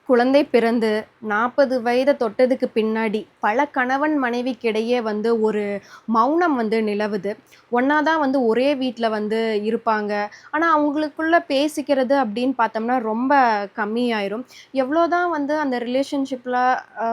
குழந்தை பிறந்து 40 வயத தொட்டதுக்கு பின்னாடி பல கணவன் மனைவிக்கிடையே வந்து ஒரு மௌனம் வந்து நிலவுது. ஒண்ணா தான் வந்து ஒரே வீட்ல வந்து இருப்பாங்க. ஆனா, அவங்களுக்குள்ள பேசிக்கிறது அப்படின்னு பார்த்தோம்னா ரொம்ப கம்மியாயிரும். எவ்வளோதான் வந்து அந்த ரிலேஷன்ஷிப்ல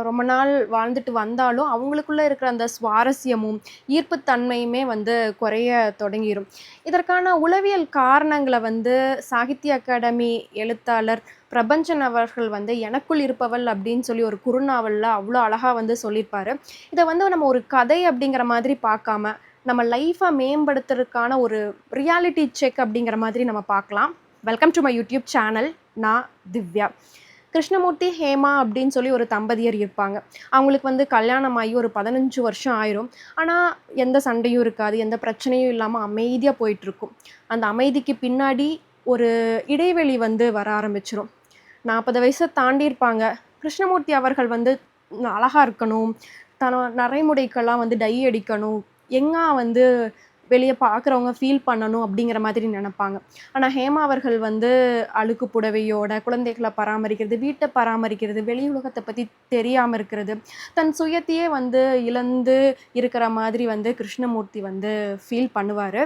ரொம்ப நாள் வாழ்ந்துட்டு வந்தாலும், அவங்களுக்குள்ள இருக்கிற அந்த சுவாரஸ்யமும், ஈர்ப்புத்தன்மையுமே வந்து குறைய தொடங்கிரும். இதற்கான உளவியல் காரணங்கள வந்து சாகித்ய அகாடமி எழுத்தாளர் பிரபஞ்சன் அவர்கள் வந்து "எனக்குள் இருப்பவள்" அப்படின்னு சொல்லி ஒரு குறுநாவல்ல அவ்வளோ அழகா வந்து சொல்லியிருப்பாரு. இத வந்து நம்ம ஒரு கதை அப்படிங்கிற மாதிரி பார்க்காம, நம்ம லைஃப மேம்படுத்துறதுக்கான ஒரு ரியாலிட்டி செக் அப்படிங்கிற மாதிரி நம்ம பார்க்கலாம். Welcome to my YouTube channel. நான் திவ்யா. கிருஷ்ணமூர்த்தி, ஹேமா அப்படின்னு சொல்லி ஒரு தம்பதியர் இருப்பாங்க. அவங்களுக்கு வந்து கல்யாணம் ஆகி ஒரு 15 வருஷம் ஆயிரும். ஆனா, எந்த சண்டையும் இருக்காது. எந்த பிரச்சனையும் இல்லாம அமைதியா போயிட்டுருக்கும். அந்த அமைதிக்கு பின்னாடி ஒரு இடைவெளி வந்து வர ஆரம்பிச்சுரும். 40 வயச தாண்டியிருப்பாங்க. கிருஷ்ணமூர்த்தி அவர்கள் வந்து அழகா இருக்கணும். நரைமுடிக்கெல்லாம் வந்து டை அடிக்கணும். யங்கா வந்து வெளிய பார்க்குறவங்க ஃபீல் பண்ணணும் அப்படிங்கிற மாதிரி நெனப்பாங்க. ஆனா ஹேமா அவர்கள் வந்து அழுக்கு புடவையோட குழந்தைகள பராமரிக்கிறது, வீட்ட பராமரிக்கிறது, வெளி உலகத்த பத்தி தெரியாம இருக்கிறது, தன் சுயத்தையே வந்து இழந்து இருக்கிற மாதிரி வந்து கிருஷ்ணமூர்த்தி வந்து ஃபீல் பண்ணுவாரு.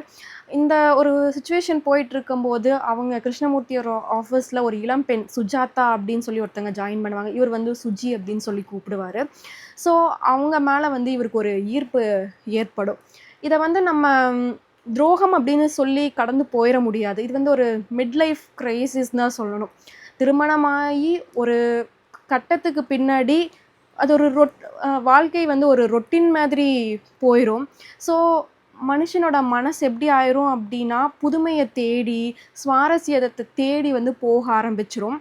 இந்த ஒரு சிச்சுவேஷன் போயிட்டுருக்கும்போது, அவங்க கிருஷ்ணமூர்த்தியோட ஆஃபீஸ்ல ஒரு இளம்பெண் சுஜாதா அப்படின்னு சொல்லி ஒருத்தங்க ஜாயின் பண்ணுவாங்க. இவர் வந்து சுஜி அப்படின்னு சொல்லி கூப்பிடுவாரு. ஸோ, அவங்க மேல வந்து இவருக்கு ஒரு ஈர்ப்பு ஏற்படும். இத வந்து நம்ம துரோகம் அப்படின்னு சொல்லி கடந்து போயிற முடியாது. இது வந்து ஒரு மிட் லைஃப் கிரைசிஸ் தான் சொல்லணும். திருமணமாகி ஒரு கட்டத்துக்கு பின்னாடி அது ஒரு வாழ்க்கை வந்து ஒரு ரொட்டீன் மாதிரி போயிரும். ஸோ, மனுஷனோட மனசு எப்படி ஆயிரும் அப்படின்னா, புதுமைய தேடி, சுவாரஸ்யத்த தேடி வந்து போக ஆரம்பிச்சுரும்.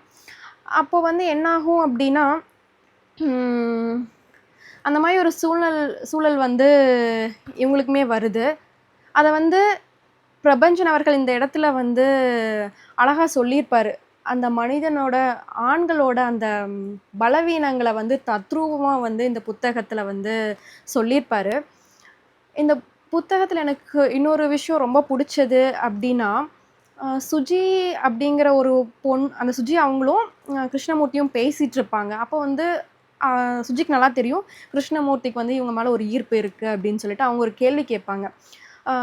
அப்போ வந்து என்னாகும் அப்படின்னா, ம் அந்த மாரி ஒரு சூழல் வந்து இவங்களுக்குமே வருது. அத வந்து பிரபஞ்சன் அவர்கள் இந்த இடத்துல வந்து அழகா சொல்லியிருப்பாரு. அந்த மனிதனோட ஆண்களோட அந்த பலவீனங்கள வந்து தத்ரூவமா வந்து இந்த புத்தகத்துல வந்து சொல்லியிருப்பாரு. இந்த புத்தகத்துல எனக்கு இன்னொரு விஷயம் ரொம்ப புடிச்சது அப்டின்னா, சுஜி அப்படிங்கிற ஒரு அந்த சுஜி அவங்களும் கிருஷ்ணமூர்த்தியும் பேசிட்டுருப்பாங்க. அப்போ வந்து அ சுஜிக்கு நல்லா தெரியும். கிருஷ்ணமூர்த்திக்கு வந்து இவங்க மேல ஒரு ஈர்ப்பு இருக்கு அப்படின்னு சொல்லிட்டு அவங்க ஒரு கேள்வி கேட்பாங்க. ஆ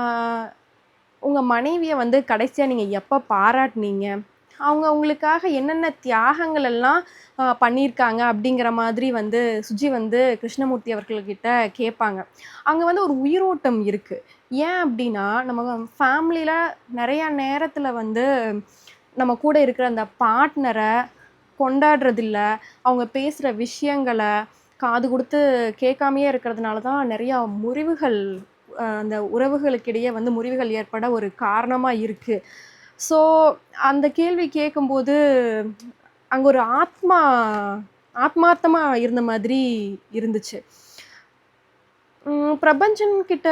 உங்க மனைவிய வந்து கடைசியா நீங்க எப்ப பாராட்டுனீங்க? அவங்க உங்களுக்காக என்னென்ன தியாகங்கள் எல்லாம் பண்ணியிருக்காங்க அப்படிங்கிற மாதிரி வந்து சுஜி வந்து கிருஷ்ணமூர்த்தி அவர்கள்கிட்ட கேட்பாங்க. அங்க வந்து ஒரு உயிரோட்டம் இருக்கு. ஏன் அப்படின்னா, நம்ம ஃபேமிலில நெறைய நேரத்துல வந்து நம்ம கூட இருக்கிற அந்த பார்ட்னர கொண்டாடுறதில்ல. அவங்க பேசுற விஷயங்கள காது குடுத்து கேட்காமயே இருக்கிறதுனால தான் நெறையா முறிவுகள் அந்த உறவுகளுக்கிடையே வந்து முறிவுகள் ஏற்பட ஒரு காரணமா இருக்கு. ஸோ, அந்த கேள்வி கேட்கும்போது, அங்க ஒரு ஆத்மார்த்தமா இருந்த மாதிரி இருந்துச்சு. பிரபஞ்சன் கிட்ட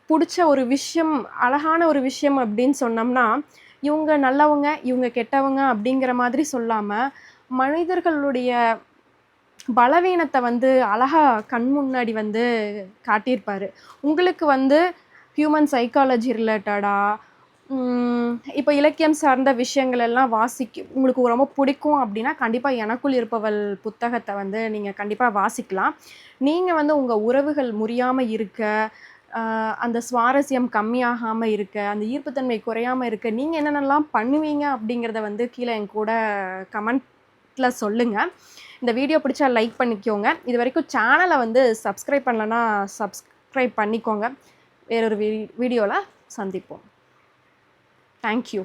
புடிச்ச ஒரு விஷயம், அழகான ஒரு விஷயம் அப்படின்னு சொன்னோம்னா, இவங்க நல்லவங்க, இவங்க கெட்டவங்க அப்படிங்கிற மாதிரி சொல்லாம, மனிதர்களுடைய பலவீனத்த வந்து அழகா கண் முன்னாடி வந்து காட்டியிருப்பாரு. உங்களுக்கு வந்து ஹியூமன் சைக்காலஜி ரிலேட்டடா, இப்ப இலக்கியம் சார்ந்த விஷயங்கள் எல்லாம் உங்களுக்கு ரொம்ப பிடிக்கும் அப்டின்னா, கண்டிப்பா எனக்குள் இருப்பவள் புத்தகத்த வந்து நீங்க கண்டிப்பா வாசிக்கலாம். நீங்க வந்து உங்க உறவுகள் முறியாம இருக்க, அந்த சுவாரஸ்யம் கம்மியாகாம இருக்க, அந்த ஈர்ப்புத்தன்மை குறையாம இருக்க, நீங்க என்னென்னலாம் பண்ணுவீங்க அப்டிங்கிறத வந்து கீழ என்கூட கமெண்ட்ல சொல்லுங்க. இந்த வீடியோ பிடிச்சா லைக் பண்ணிக்கோங்க. இதுவரைக்கும் சேனல வந்து சப்ஸ்கிரைப் பண்ணலன்னா, சப்ஸ்கிரைப் பண்ணிக்கோங்க. வேறொரு வீடியோல சந்திப்போம். Thank you.